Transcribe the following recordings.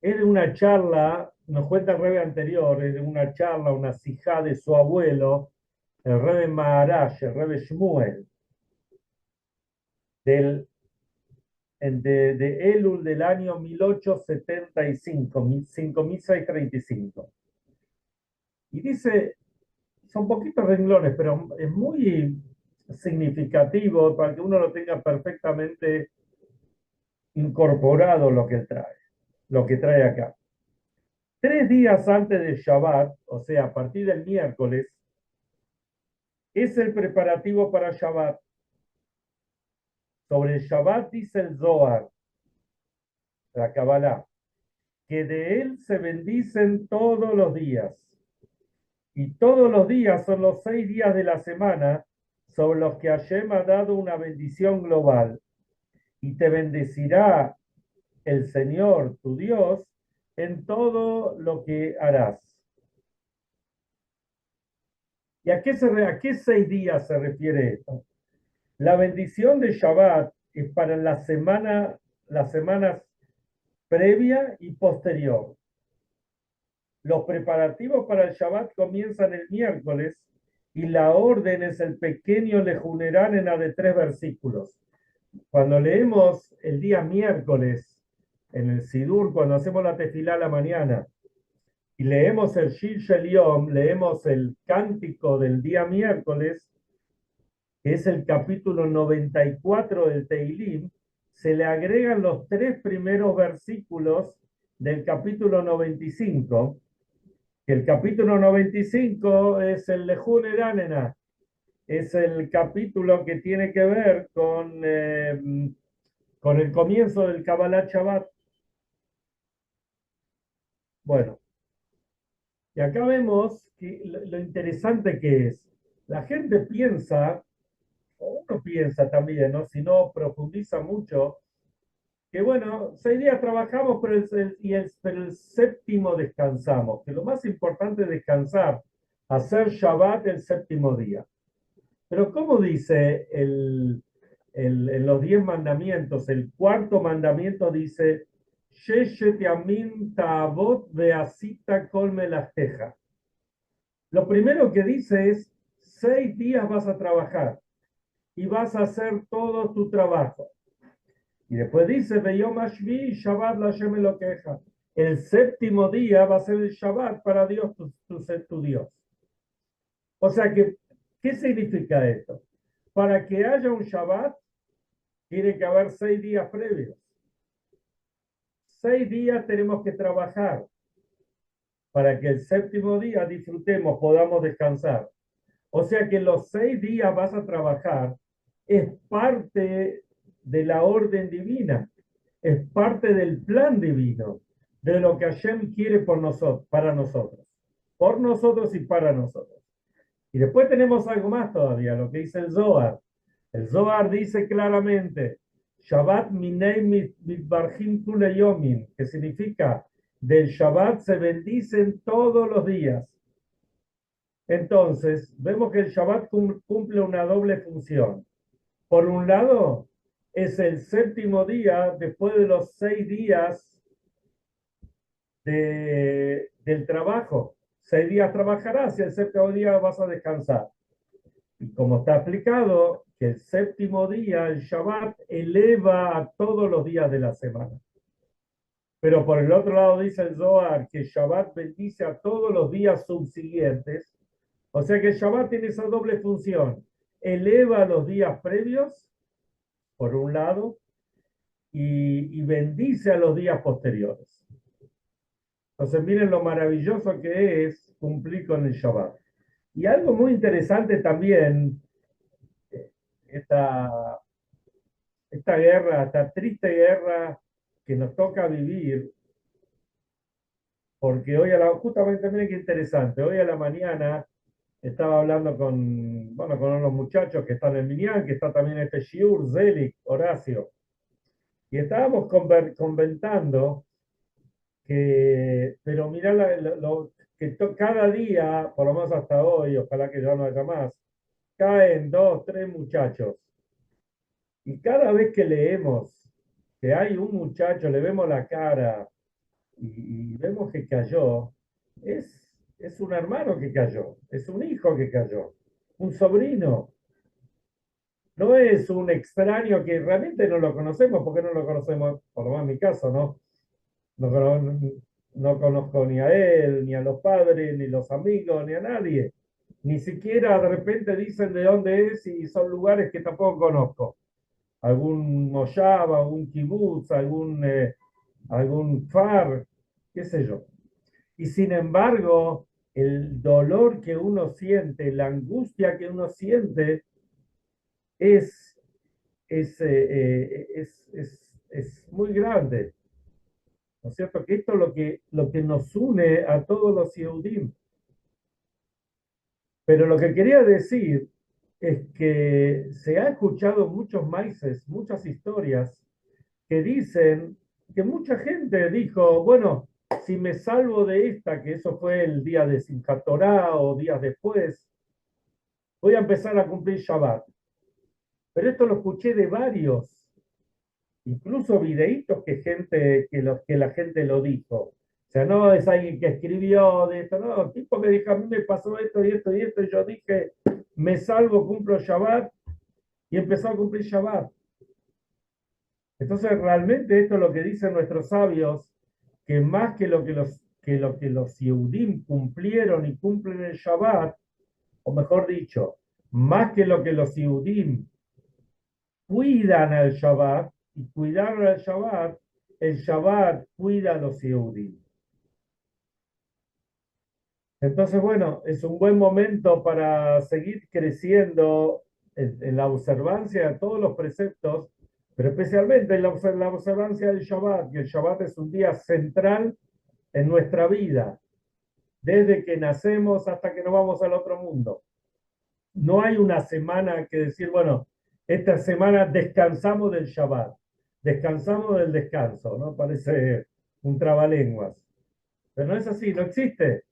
Es de una charla, nos cuenta el Rebbe anterior, es de una charla, una sijá de su abuelo, el Rebbe Maharash, el Rebbe Shmuel, del, de Elul del año 1875, 5635. Y dice, son poquitos renglones, pero es muy significativo para que uno lo tenga perfectamente incorporado lo que trae acá. 3 días antes del Shabbat, o sea, a partir del miércoles, es el preparativo para Shabbat. Sobre el Shabbat dice el Zohar, la Kabbalah, que de él se bendicen todos los días. Y todos los días son los 6 días de la semana sobre los que Hashem ha dado una bendición global. Y te bendecirá el Señor, tu Dios, en todo lo que harás. ¿Y a qué 6 días se refiere esto? La bendición de Shabbat es para la semana, las semanas previa y posterior. Los preparativos para el Shabbat comienzan el miércoles y la orden es el pequeño Lejunerán en la de 3 versículos. Cuando leemos el día miércoles en el Sidur, cuando hacemos la tefilá a la mañana, y leemos el Shir Shel Yom, leemos el cántico del día miércoles, que es el capítulo 94 del Teilim, se le agregan los 3 primeros versículos del capítulo 95, que el capítulo 95 es el Lejun Eranena, es el capítulo que tiene que ver con el comienzo del Kabbalat Shabbat. Bueno, y acá vemos que lo interesante que es. La gente piensa, o uno piensa también, ¿no? Si no profundiza mucho, que bueno, 6 días trabajamos, pero el séptimo descansamos, que lo más importante es descansar, hacer Shabbat el séptimo día. Pero ¿cómo dice en los 10 mandamientos? El cuarto mandamiento dice, Sheshet Yamin Ta'avot Ve'asita Kol Melasteja. Lo primero que dice es, 6 días vas a trabajar y vas a hacer todo tu trabajo. Y después dice, Beyom Hashvi, Shabbat Lashem Elokeja. El séptimo día va a ser el Shabbat para Dios, tu Dios. O sea que, ¿qué significa esto? Para que haya un Shabbat, tiene que haber 6 días previos. 6 días tenemos que trabajar para que el séptimo día disfrutemos, podamos descansar. O sea que los 6 días vas a trabajar, es parte de la orden divina, es parte del plan divino, de lo que Hashem quiere por nosotros, por nosotros y para nosotros. Y después tenemos algo más todavía, lo que dice el Zohar. El Zohar dice claramente, Shabbat minei mitbarjim kule yomin, que significa, del Shabbat se bendicen todos los días. Entonces, vemos que el Shabbat cumple una doble función. Por un lado, es el séptimo día después de los 6 días del trabajo. 6 días trabajarás y el séptimo día vas a descansar. Y como está explicado, que el séptimo día, el Shabbat, eleva a todos los días de la semana. Pero por el otro lado dice el Zohar que Shabbat bendice a todos los días subsiguientes. O sea que el Shabbat tiene esa doble función. Eleva los días previos, por un lado, y bendice a los días posteriores. Entonces miren lo maravilloso que es cumplir con el Shabbat. Y algo muy interesante también, esta, esta guerra, esta triste guerra que nos toca vivir, porque justamente miren qué interesante, hoy a la mañana estaba hablando bueno, con unos muchachos que están en Minyan, que está también este Shiur, Zelik, Horacio, y estábamos comentando que, pero mirá cada día, por lo menos hasta hoy, ojalá que ya no haya más, caen 2, 3 muchachos. Y cada vez que leemos que hay un muchacho, le vemos la cara, y vemos que cayó, es un hermano que cayó, es un hijo que cayó, un sobrino. No es un extraño que realmente no lo conocemos, porque no lo conocemos, por lo menos en mi caso, ¿no? No, no conozco ni a él, ni a los padres, ni los amigos, ni a nadie. Ni siquiera de repente dicen de dónde es y son lugares que tampoco conozco. Algún moshav, algún kibutz, algún far, qué sé yo. Y sin embargo, el dolor que uno siente, la angustia que uno siente, es, es muy grande. ¿No es cierto? Que esto es lo que nos une a todos los Yehudim. Pero lo que quería decir es que se ha escuchado muchos maices, muchas historias que dicen que mucha gente dijo, bueno, si me salvo de esta, que eso fue el día de Simchat Torah o días después, voy a empezar a cumplir Shabbat. Pero esto lo escuché de varios, incluso videitos que la gente lo dijo. O sea, no es alguien que escribió de esto, no, tipo que dijo, a mí me pasó esto y esto y esto, y yo dije, me salvo, cumplo Shabbat, y empezó a cumplir Shabbat. Entonces, realmente esto es lo que dicen nuestros sabios, que más que los Yehudim cumplieron y cumplen el Shabbat, o mejor dicho, más que lo que los Yehudim cuidan al Shabbat, y cuidar al Shabbat, el Shabbat cuida a los Yehudim. Entonces, bueno, es un buen momento para seguir creciendo en la observancia de todos los preceptos, pero especialmente en la observancia del Shabbat, que el Shabbat es un día central en nuestra vida, desde que nacemos hasta que nos vamos al otro mundo. No hay una semana que decir, bueno, esta semana descansamos del Shabbat, descansamos del descanso, ¿no? Parece un trabalenguas. Pero no es así, no existe.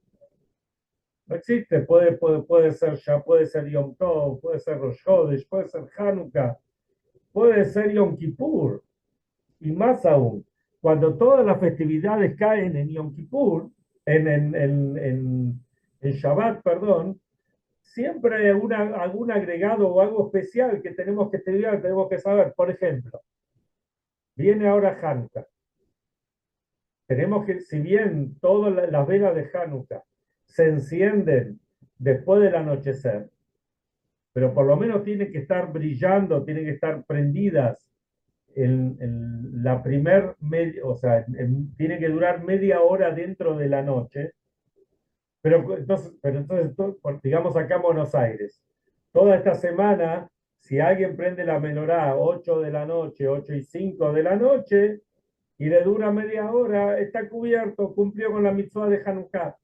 No existe, puede ser ya, puede ser Yom Tov, puede ser Rosh Chodesh, puede ser Hanukkah, puede ser Yom Kippur, y más aún, cuando todas las festividades caen en Yom Kippur, en Shabbat, perdón, siempre hay algún agregado o algo especial que tenemos que estudiar, tenemos que saber. Por ejemplo, viene ahora Hanukkah. Tenemos que, si bien todas las velas de Hanukkah se encienden después del anochecer, pero por lo menos tienen que estar brillando, tienen que estar prendidas en la primer media, o sea, tiene que durar media hora dentro de la noche, pero entonces digamos acá en Buenos Aires, toda esta semana, si alguien prende la menorá a 8 de la noche, 8:05 de la noche, y le dura media hora, está cubierto, cumplió con la mitzvah de Hanukkah.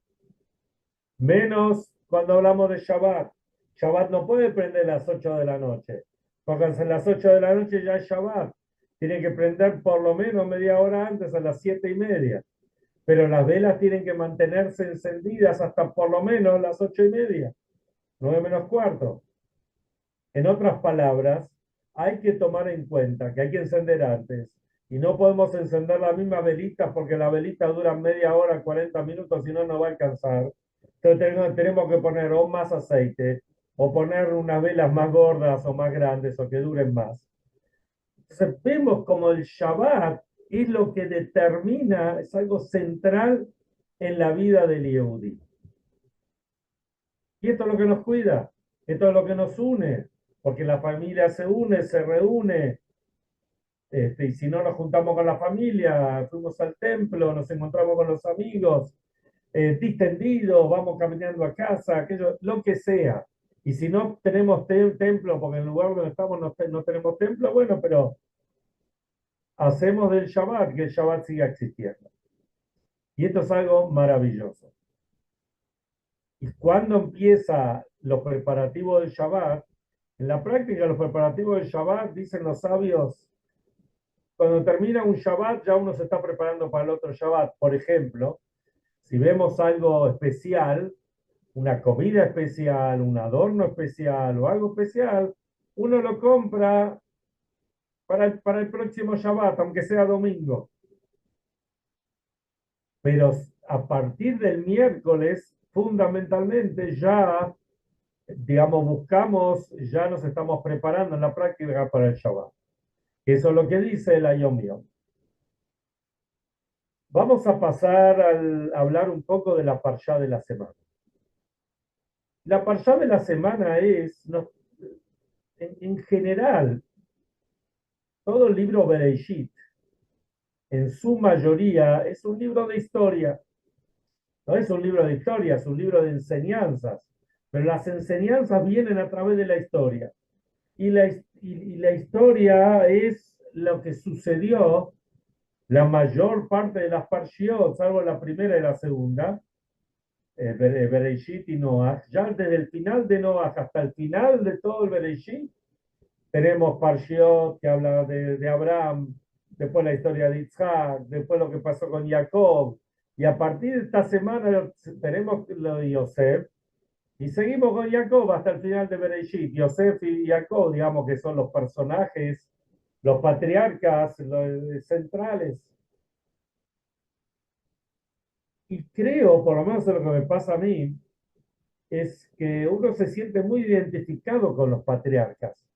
Menos cuando hablamos de Shabbat. Shabbat no puede prender a las 8 de la noche, porque a las 8 de la noche ya es Shabbat. Tiene que prender por lo menos media hora antes, a las 7:30. Pero las velas tienen que mantenerse encendidas hasta por lo menos las 8:30, 9 menos cuarto. En otras palabras, hay que tomar en cuenta que hay que encender antes. Y no podemos encender la misma velita porque la velita dura media hora, 40 minutos, si no, no va a alcanzar. Entonces tenemos que poner o más aceite, o poner unas velas más gordas o más grandes, o que duren más. Entonces vemos como el Shabbat es lo que determina, es algo central en la vida del Yehudi. Y esto es lo que nos cuida, esto es lo que nos une, porque la familia se une, se reúne, y si no nos juntamos con la familia, fuimos al templo, nos encontramos con los amigos, distendidos, vamos caminando a casa, aquello, lo que sea. Y si no tenemos templo, porque en el lugar donde estamos no tenemos templo, bueno, pero hacemos del Shabbat que el Shabbat siga existiendo. Y esto es algo maravilloso. ¿Y cuándo empieza los preparativos del Shabbat? En la práctica, los preparativos del Shabbat, dicen los sabios, cuando termina un Shabbat, ya uno se está preparando para el otro Shabbat. Por ejemplo, si vemos algo especial, una comida especial, un adorno especial o algo especial, uno lo compra para el próximo Shabbat, aunque sea domingo. pero a partir del miércoles, fundamentalmente ya, digamos, ya nos estamos preparando en la práctica para el Shabbat. Eso es lo que dice el Ayom Yom. Vamos a pasar a hablar un poco de la Parshá de la semana. La Parshá de la semana es, no, en general, todo el libro Bereshit, en su mayoría, es un libro de historia. No es un libro de historia, es un libro de enseñanzas. Pero las enseñanzas vienen a través de la historia. Y la historia es lo que sucedió la mayor parte de las parshiot, salvo la primera y la segunda, Bereshit y Noach. Ya desde el final de Noach hasta el final de todo el Bereshit, tenemos parshiot que habla de Abraham, después la historia de Isaac, después lo que pasó con Jacob. Y a partir de esta semana tenemos lo de Yosef, y seguimos con Jacob hasta el final de Bereshit. Yosef y Jacob, digamos que son los personajes, los patriarcas los centrales. Y creo, por lo menos es lo que me pasa a mí, es que uno se siente muy identificado con los patriarcas,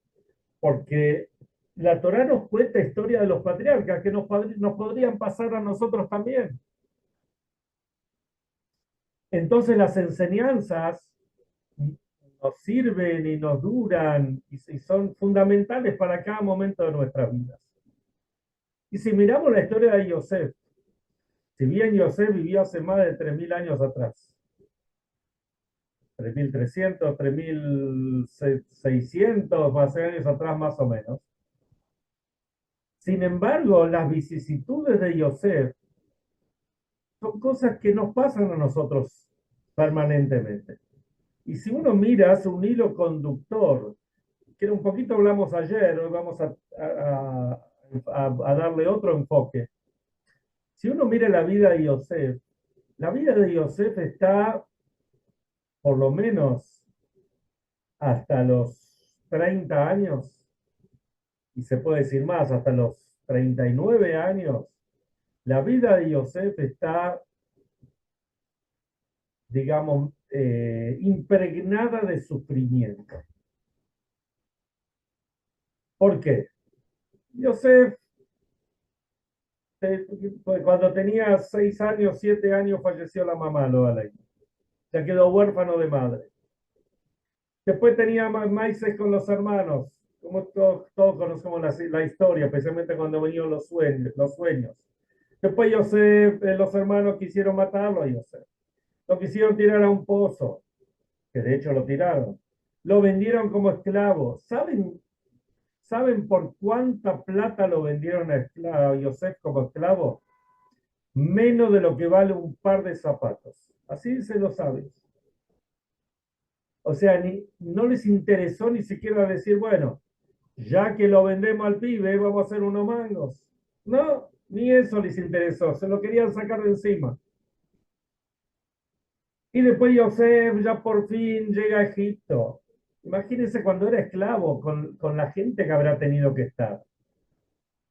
porque la Torá nos cuenta historia de los patriarcas que nos podrían pasar a nosotros también. Entonces las enseñanzas nos sirven y nos duran y son fundamentales para cada momento de nuestras vidas. Y si miramos la historia de Yosef, si bien Yosef vivió hace más de 3.000 años atrás, 3.300, 3.600 más años atrás más o menos, sin embargo, las vicisitudes de Yosef son cosas que nos pasan a nosotros permanentemente. Y si uno mira, es un hilo conductor, que un poquito hablamos ayer, hoy vamos a darle otro enfoque. Si uno mira la vida de Yosef está por lo menos hasta los 30 años, y se puede decir más, hasta los 39 años, la vida de Yosef está, digamos, impregnada de sufrimiento. ¿Por qué? Yosef, cuando tenía 6 años, 7 años, falleció la mamá, lo vale. Se quedó huérfano de madre. Después tenía maices con los hermanos, como todos conocemos la historia, especialmente cuando venían los sueños. Después Yosef, los hermanos quisieron matarlo a Yosef. Lo quisieron tirar a un pozo, que de hecho lo tiraron. Lo vendieron como esclavo. ¿Saben por cuánta plata lo vendieron a Yosef como esclavo? Menos de lo que vale un par de zapatos. Así se lo saben. O sea, no les interesó ni siquiera decir, bueno, ya que lo vendemos al pibe, vamos a hacer unos mangos. No, ni eso les interesó, se lo querían sacar de encima. Y después Yosef ya por fin llega a Egipto. Imagínense cuando era esclavo, con la gente que habrá tenido que estar.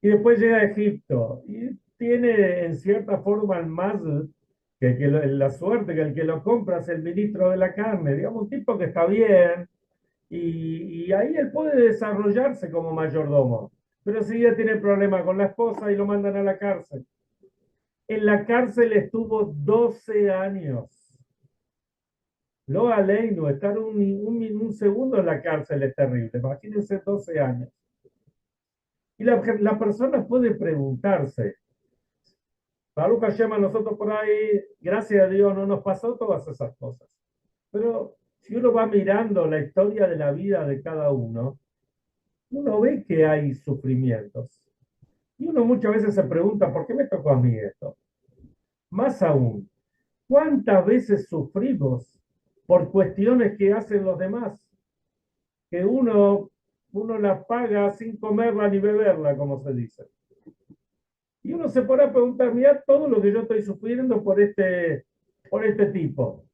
Y después llega a Egipto y tiene en cierta forma el mazl, la suerte que el que lo compra es el ministro de la carne, digamos, un tipo que está bien, y ahí él puede desarrollarse como mayordomo. Pero enseguida tiene problemas con la esposa y lo mandan a la cárcel. En la cárcel estuvo 12 años. Lo aleino, estar un segundo en la cárcel es terrible. Imagínense 12 años. Y la persona puede preguntarse, Baruch Hashem, a nosotros por ahí, gracias a Dios, no nos pasó todas esas cosas. Pero si uno va mirando la historia de la vida de cada uno, uno ve que hay sufrimientos. Y uno muchas veces se pregunta, ¿por qué me tocó a mí esto? Más aún, ¿cuántas veces sufrimos por cuestiones que hacen los demás? Que uno las paga sin comerla ni beberla, como se dice. Y uno se pone a preguntar, mira todo lo que yo estoy sufriendo por este tipo.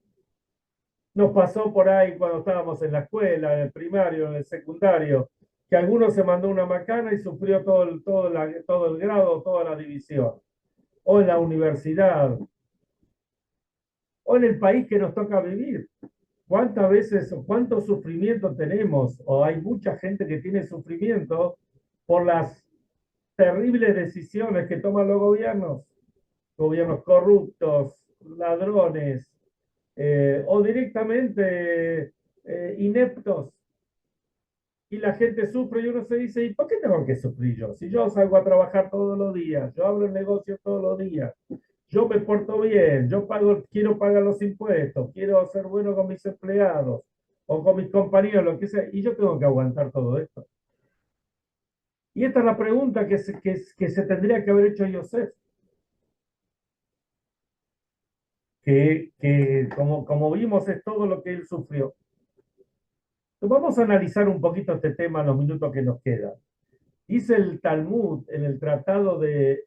Nos pasó por ahí cuando estábamos en la escuela, en el primario, en el secundario, que alguno se mandó una macana y sufrió todo el grado, toda la división. O en la universidad. o en el país que nos toca vivir. ¿Cuántas veces o cuánto sufrimiento tenemos? O hay mucha gente que tiene sufrimiento por las terribles decisiones que toman los gobiernos corruptos, ladrones, o directamente ineptos. Y la gente sufre y uno se dice, ¿y por qué tengo que sufrir yo? Si yo salgo a trabajar todos los días, yo abro el negocio todos los días, yo me porto bien, yo pago, quiero pagar los impuestos, quiero ser bueno con mis empleados o con mis compañeros, lo que sea, y yo tengo que aguantar todo esto. Y esta es la pregunta que se tendría que haber hecho Yosef, que como vimos es todo lo que él sufrió. Entonces, vamos a analizar un poquito este tema en los minutos que nos quedan. Dice el Talmud en el tratado de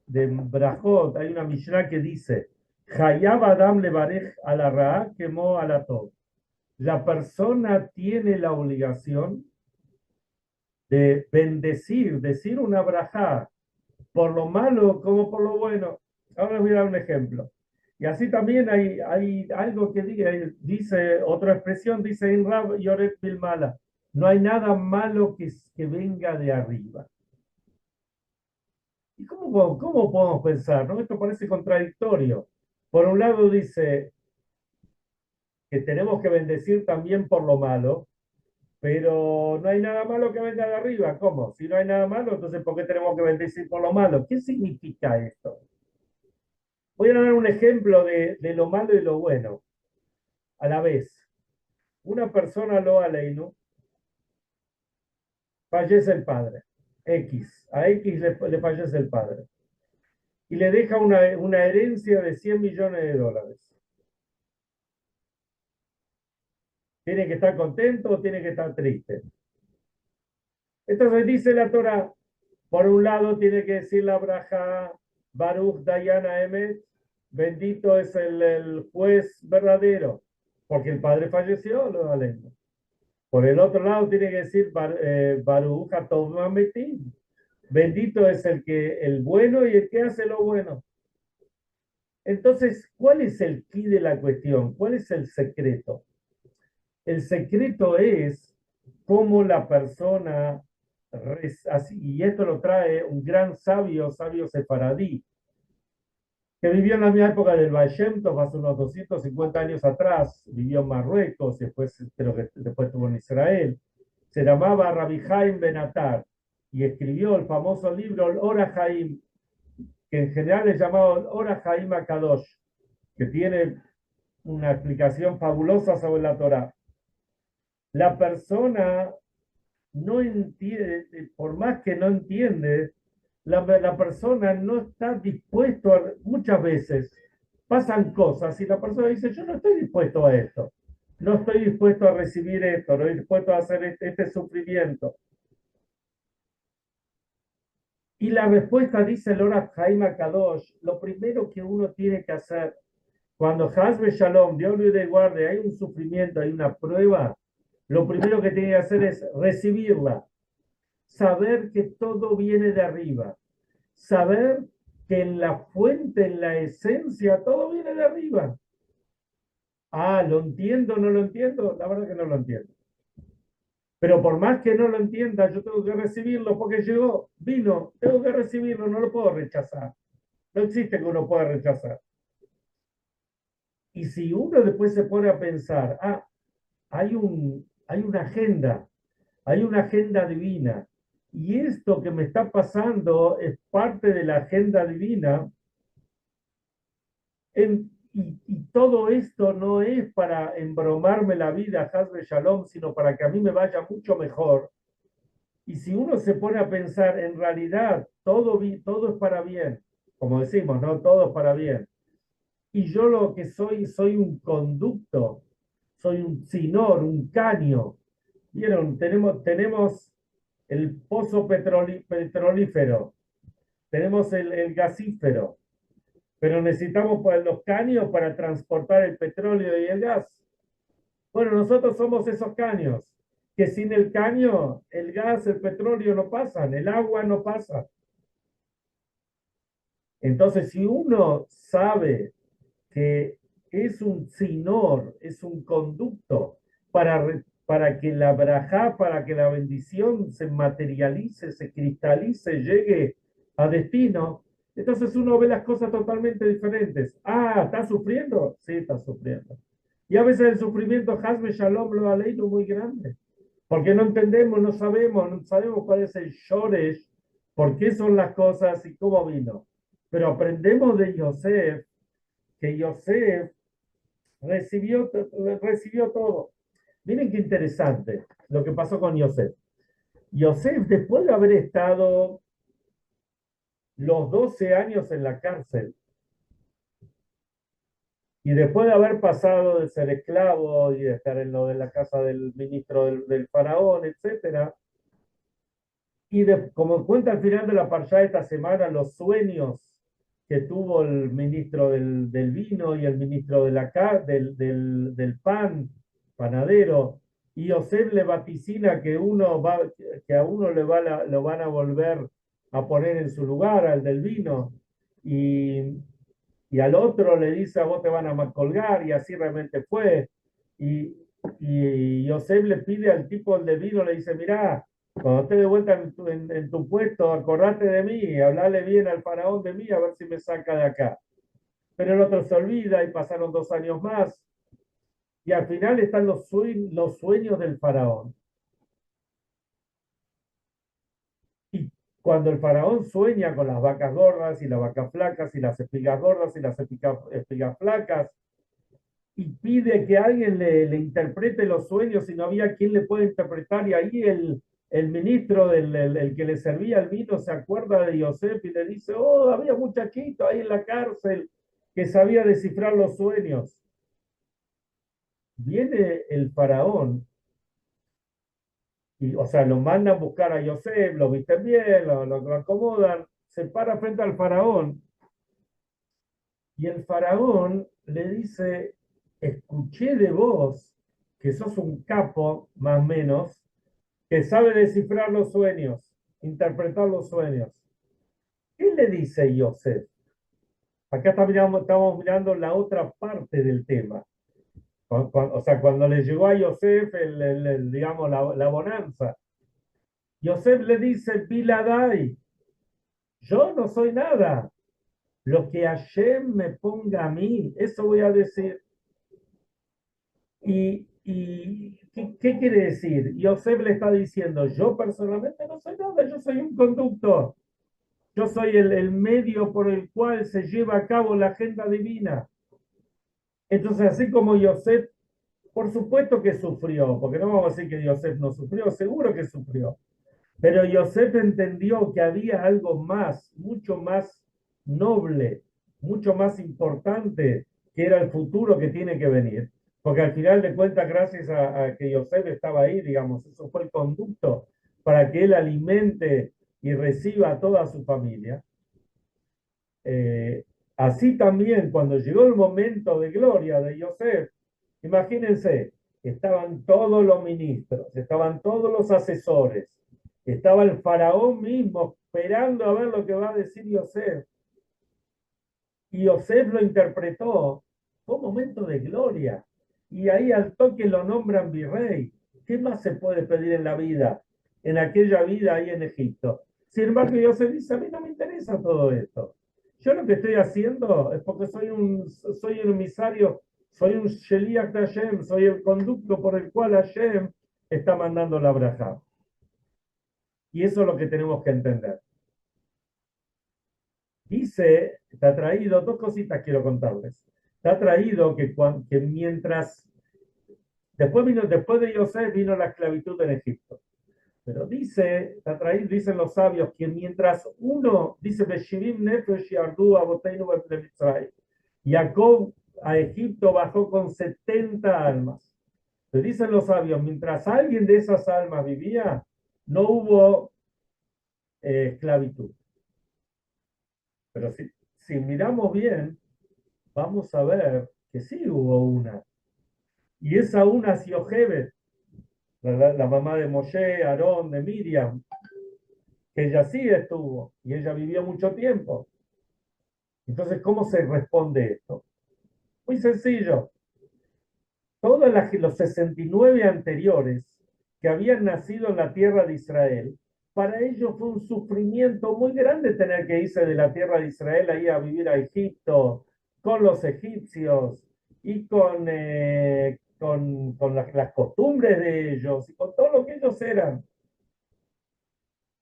Brajot, hay una Mishnah que dice, Hayab Adam levarej a la Ra quemó a la Tov. La persona tiene la obligación de bendecir, decir una brajá, por lo malo como por lo bueno. Ahora les voy a dar un ejemplo. Y así también hay algo que dice, otra expresión, dice en Rab Yoret Bilmala, no hay nada malo que venga de arriba. ¿Y cómo podemos pensar? ¿No? Esto parece contradictorio. Por un lado dice que tenemos que bendecir también por lo malo, pero no hay nada malo que venga de arriba. ¿Cómo? Si no hay nada malo, entonces ¿por qué tenemos que bendecir por lo malo? ¿Qué significa esto? Voy a dar un ejemplo de lo malo y lo bueno a la vez. Una persona lo aleinu, fallece el padre. A X le fallece el padre. Y le deja una herencia de 100 millones de dólares. ¿Tiene que estar contento o tiene que estar triste? Entonces dice la Torah, por un lado tiene que decir la braja Baruch Dayana Emet, bendito es el juez verdadero, porque el padre falleció, lo aleno. Por el otro lado tiene que decir Baruch Atov Mametim, bendito es el bueno y el que hace lo bueno. Entonces, ¿cuál es el quid de la cuestión? ¿Cuál es el secreto? El secreto es cómo la persona, y esto lo trae un gran sabio sefaradí, que vivió en la misma época del Baal Shem Tov, hace unos 250 años atrás, vivió en Marruecos, después creo que después estuvo en Israel. Se llamaba Rabbi Haim Benatar y escribió el famoso libro El Ora Haim, que en general es llamado El Ora Haim Akadosh, que tiene una explicación fabulosa sobre la Torah. La persona no entiende, por más que no entiende, la persona no está dispuesto muchas veces pasan cosas y la persona dice, yo no estoy dispuesto a esto, no estoy dispuesto a recibir esto, no estoy dispuesto a hacer este sufrimiento. Y la respuesta dice Lora Jaime Kadosh, lo primero que uno tiene que hacer cuando Hasbe Shalom, Dios lo de guarde, hay un sufrimiento, hay una prueba, lo primero que tiene que hacer es recibirla, saber que todo viene de arriba, saber que en la fuente, en la esencia, todo viene de arriba. Ah, ¿lo entiendo? ¿No lo entiendo? La verdad que no lo entiendo. Pero por más que no lo entienda, yo tengo que recibirlo porque llegó, vino, tengo que recibirlo, no lo puedo rechazar. No existe que uno pueda rechazar. Y si uno después se pone a pensar, hay una agenda divina, y esto que me está pasando es parte de la agenda divina, y todo esto no es para embromarme la vida, Hazbe Shalom, sino para que a mí me vaya mucho mejor. Y si uno se pone a pensar, en realidad todo es para bien, como decimos, ¿no? Todo es para bien. Y yo lo que soy un conducto, soy un sinor, un caño. ¿Vieron? Tenemos el pozo petrolífero, tenemos el gasífero, pero necesitamos los caños para transportar el petróleo y el gas. Bueno, nosotros somos esos caños, que sin el caño, el gas, el petróleo no pasan, el agua no pasa. Entonces, si uno sabe que es un sinor, es un conducto para que la brajá, para que la bendición se materialice, se cristalice, llegue a destino. Entonces uno ve las cosas totalmente diferentes. Ah, ¿está sufriendo? Sí, está sufriendo. Y a veces el sufrimiento, Hazme Shalom, lo ha leído muy grande. Porque no entendemos, no sabemos cuál es el shoresh, por qué son las cosas y cómo vino. Pero aprendemos de Yosef, que Yosef recibió, recibió todo. Miren qué interesante lo que pasó con Yosef. Yosef, después de haber estado los 12 años en la cárcel y después de haber pasado de ser esclavo y de estar en lo de la casa del ministro del faraón, etcétera, y como cuenta al final de la parshá de esta semana, los sueños que tuvo el ministro del vino y el ministro de del pan, panadero, y Yosef le vaticina que a uno lo van a volver a poner en su lugar, al del vino, y, y al otro le dice, a vos te van a colgar, y así realmente fue. Y, y Yosef le pide al tipo del vino, le dice, mirá, cuando esté de vuelta en tu puesto, acordate de mí, hablale bien al faraón de mí, a ver si me saca de acá. Pero el otro se olvida y pasaron 2 años más. Y al final están los sueños del faraón. Y cuando el faraón sueña con las vacas gordas y las vacas flacas y las espigas gordas y las espigas flacas, y pide que alguien le interprete los sueños y no había quien le pueda interpretar, y ahí el ministro, el que le servía el vino, se acuerda de Yosef y le dice, oh, había un muchachito ahí en la cárcel que sabía descifrar los sueños. Viene el faraón, y, o sea, lo mandan a buscar a Yosef, lo visten bien, lo acomodan, se para frente al faraón, y el faraón le dice, escuché de vos que sos un capo, más o menos, que sabe descifrar los sueños, interpretar los sueños. ¿Qué le dice Yosef? Acá estamos mirando la otra parte del tema. O sea, cuando le llegó a Yosef, digamos, la bonanza, Yosef le dice, Biladai, yo no soy nada. Lo que Hashem me ponga a mí, eso voy a decir. ¿Qué quiere decir? Yosef le está diciendo, yo personalmente no soy nada, yo soy un conductor. Yo soy el medio por el cual se lleva a cabo la agenda divina. Entonces, así como Yosef, por supuesto que sufrió, porque no vamos a decir que Yosef no sufrió, seguro que sufrió. Pero Yosef entendió que había algo más, mucho más noble, mucho más importante, que era el futuro que tiene que venir. Porque al final de cuentas, gracias a que Yosef estaba ahí, digamos, eso fue el conducto para que él alimente y reciba a toda su familia. Eh, Así también, cuando llegó el momento de gloria de Yosef, imagínense, estaban todos los ministros, estaban todos los asesores, estaba el faraón mismo esperando a ver lo que va a decir Yosef. Y Yosef lo interpretó. Fue un momento de gloria. Y ahí al toque lo nombran virrey. ¿Qué más se puede pedir en la vida? En aquella vida ahí en Egipto. Sin embargo, Yosef dice, a mí no me interesa todo esto. Yo lo que estoy haciendo es porque soy un emisario, soy un Sheliach de Hashem, soy el conducto por el cual Hashem está mandando la braja. Y eso es lo que tenemos que entender. Dice, está traído, dos cositas quiero contarles. Está traído que mientras, después de Yosef vino la esclavitud en Egipto. Pero dice, está traído, dicen los sabios, que mientras uno, dice, Beshivim Nefesh Yardu Aboteinu Mitzrayim, Jacob a Egipto bajó con 70 almas. Pero dicen los sabios, mientras alguien de esas almas vivía, no hubo esclavitud. Pero si miramos bien, vamos a ver que sí hubo una. Y esa una es Yochebed, la mamá de Moshe, Aarón, de Miriam, que ella sí estuvo y ella vivió mucho tiempo. Entonces, ¿cómo se responde esto? Muy sencillo. Todos los 69 anteriores que habían nacido en la tierra de Israel, para ellos fue un sufrimiento muy grande tener que irse de la tierra de Israel ahí a vivir a Egipto, con los egipcios y con las costumbres de ellos y con todo lo que ellos eran.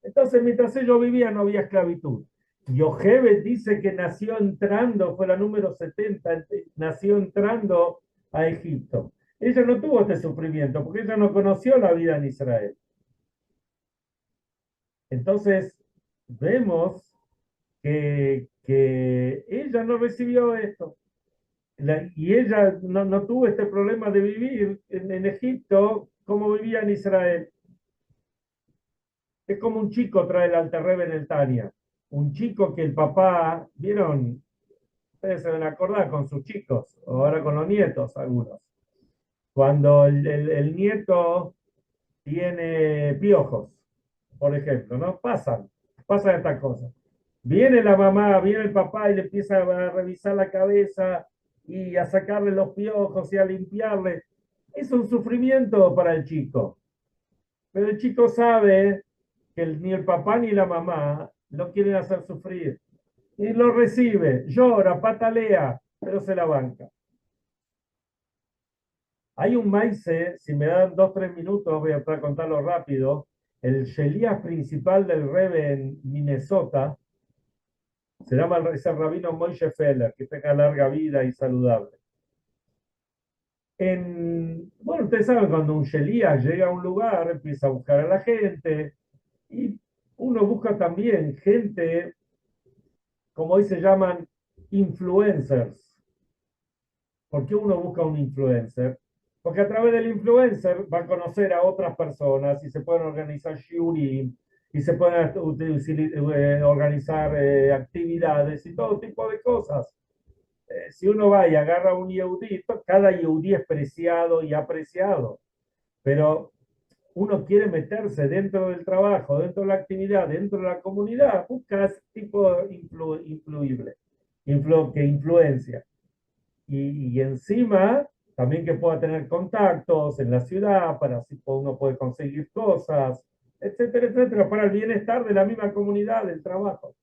Entonces, mientras ellos vivían, no había esclavitud. Yochebed dice que nació entrando, fue la número 70, nació entrando a Egipto. Ella no tuvo este sufrimiento porque ella no conoció la vida en Israel. Entonces, vemos que ella no recibió esto. Y ella no tuvo este problema de vivir en Egipto como vivía en Israel. Es como un chico trae el Alter en el Tania. Un chico que el papá, ¿vieron? Ustedes se van a acordar con sus chicos, o ahora con los nietos algunos. Cuando el nieto tiene piojos, por ejemplo, ¿no? Pasan estas cosas. Viene la mamá, viene el papá y le empieza a revisar la cabeza y a sacarle los piojos y a limpiarle. Es un sufrimiento para el chico. Pero el chico sabe que ni el papá ni la mamá lo quieren hacer sufrir. Y lo recibe, llora, patalea, pero se la banca. Hay un maíz, si me dan 2 o 3 minutos, voy a contarlo rápido. El Sheliach principal del Rebbe en Minnesota se llama es el rabino Moshe Feller, que tenga larga vida y saludable. Bueno, ustedes saben, cuando un Sheliach llega a un lugar, empieza a buscar a la gente y uno busca también gente, como hoy se llaman, influencers. ¿Por qué uno busca un influencer? Porque a través del influencer va a conocer a otras personas y se pueden organizar shiurim y se pueden organizar actividades y todo tipo de cosas. Si uno va y agarra a un yehudito, cada yehudí es preciado y apreciado, pero uno quiere meterse dentro del trabajo, dentro de la actividad, dentro de la comunidad, busca ese tipo influible, que influencia y encima también que pueda tener contactos en la ciudad para así uno puede conseguir cosas, etcétera, etcétera, para el bienestar de la misma comunidad, del trabajo.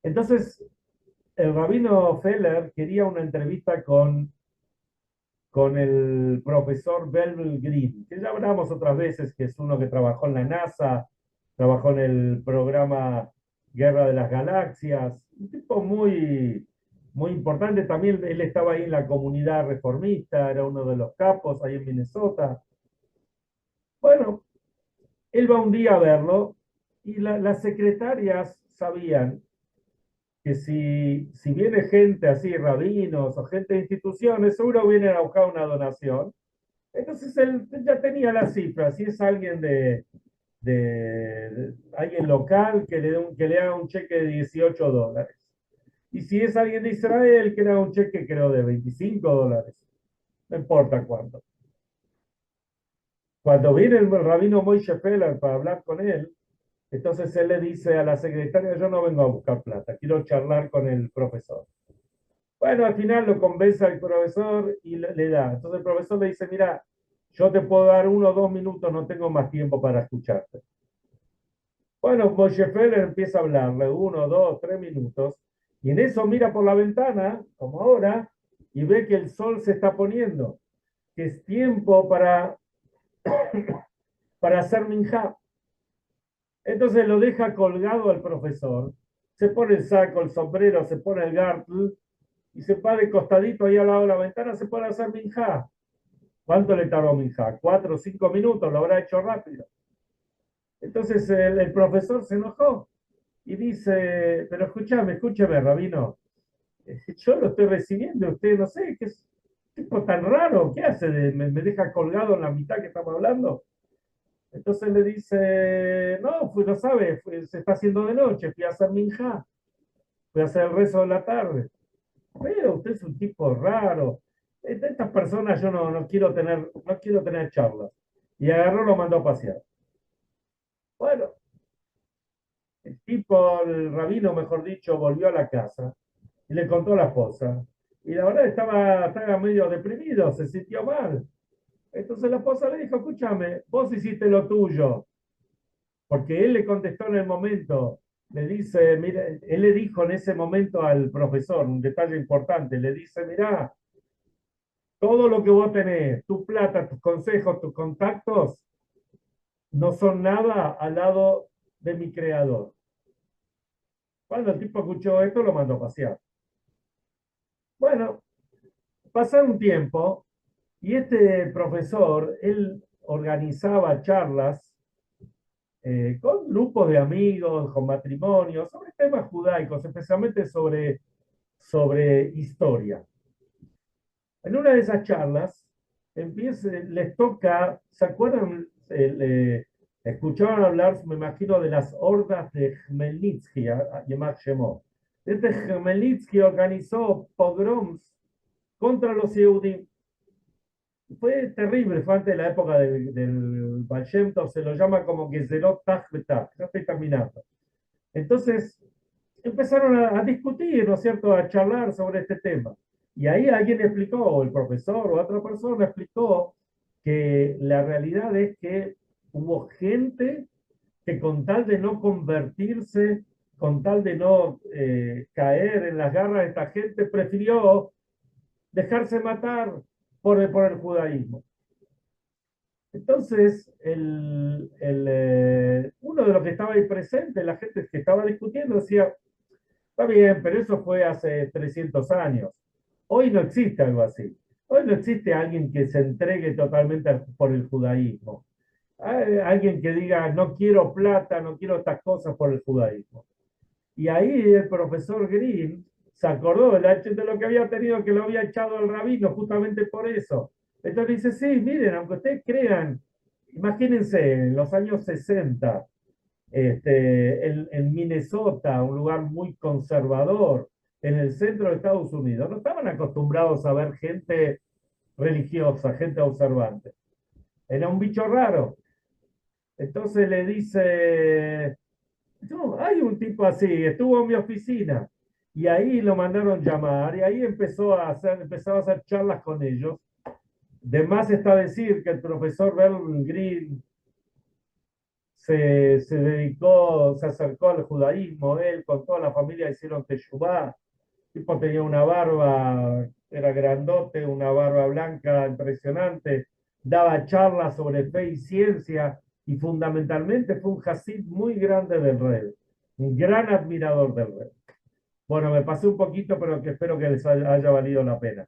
Entonces, el rabino Feller quería una entrevista con el profesor Belville Green, que ya hablamos otras veces, que es uno que trabajó en la NASA, trabajó en el programa Guerra de las Galaxias, un tipo muy importante. También él estaba ahí en la comunidad reformista, era uno de los capos ahí en Minnesota. Bueno, él va un día a verlo y las secretarias sabían que si viene gente así, rabinos o gente de instituciones, seguro vienen a buscar una donación. Entonces él ya tenía las cifras. Si es alguien de alguien local que le haga un cheque de $18. Y si es alguien de Israel, que le haga un cheque, creo, de $25. No importa cuánto. Cuando viene el rabino Moshe Feller para hablar con él, entonces él le dice a la secretaria: yo no vengo a buscar plata, quiero charlar con el profesor. Bueno, al final lo convence al profesor y le da. Entonces el profesor le dice: mira, yo te puedo dar 1 o 2 minutos, no tengo más tiempo para escucharte. Bueno, Moshe Feller empieza a hablarle 1, 2, 3 minutos y en eso mira por la ventana, como ahora, y ve que el sol se está poniendo, que es tiempo para hacer minjá. Entonces lo deja colgado al profesor, se pone el saco, el sombrero, se pone el gartel y se va de costadito ahí al lado de la ventana, se pone a hacer minjá. ¿Cuánto le tardó minjá? 4 o 5 minutos, lo habrá hecho rápido. Entonces el profesor se enojó y dice: pero escúchame, rabino, yo lo estoy recibiendo, usted no sé, qué es tipo tan raro, ¿qué hace? Me deja colgado en la mitad que estamos hablando. Entonces le dice: no, pues no sabe, se está haciendo de noche, fui a hacer minjá, fui a hacer el rezo de la tarde. Pero usted es un tipo raro. De estas personas yo no quiero tener charlas. Y agarró, lo mandó a pasear. Bueno, el rabino, mejor dicho, volvió a la casa y le contó a la esposa. Y la verdad estaba medio deprimido, se sintió mal. Entonces la esposa le dijo, escúchame, vos hiciste lo tuyo, porque él le contestó en el momento, le dice, mira, él le dijo en ese momento al profesor, un detalle importante, le dice, mira, todo lo que vos tenés, tu plata, tus consejos, tus contactos, no son nada al lado de mi creador. Cuando el tipo escuchó esto, lo mandó a pasear. Bueno, pasó un tiempo y este profesor, él organizaba charlas con grupos de amigos, con matrimonios, sobre temas judaicos, especialmente sobre historia. En una de esas charlas, les toca, ¿se acuerdan? Escuchaban hablar, me imagino, de las hordas de Khmelnytsky, Yemak Shemot. Este Khmelnytsky organizó pogroms contra los Yehudim. Fue terrible, fue antes de la época del Baal Shem Tov, se lo llama como Gezerot Tach Betach, ya estoy terminando. Entonces, empezaron a discutir, ¿no es cierto?, a charlar sobre este tema. Y ahí alguien explicó, o el profesor o otra persona explicó, que la realidad es que hubo gente que con tal de no convertirse, con tal de no caer en las garras de esta gente, prefirió dejarse matar por el judaísmo. Entonces, uno de los que estaba ahí presente, la gente que estaba discutiendo, decía, está bien, pero eso fue hace 300 años. Hoy no existe algo así. Hoy no existe alguien que se entregue totalmente por el judaísmo. Hay alguien que diga, no quiero plata, no quiero estas cosas por el judaísmo. Y ahí el profesor Green se acordó de lo que había tenido, que lo había echado el rabino justamente por eso. Entonces dice, sí, miren, aunque ustedes crean, imagínense, en los años 60, en Minnesota, un lugar muy conservador, en el centro de Estados Unidos, no estaban acostumbrados a ver gente religiosa, gente observante. Era un bicho raro. Entonces le dice, no, hay un tipo así, estuvo en mi oficina. Y ahí lo mandaron llamar y ahí empezó a hacer charlas con ellos. De más está decir que el profesor Berlin Green se dedicó, se acercó al judaísmo, él con toda la familia hicieron teshuvá. El tipo tenía una barba, era grandote, una barba blanca impresionante, daba charlas sobre fe y ciencia y fundamentalmente fue un hasid muy grande del rey, un gran admirador del rey. Bueno, me pasé un poquito, pero que espero que les haya valido la pena.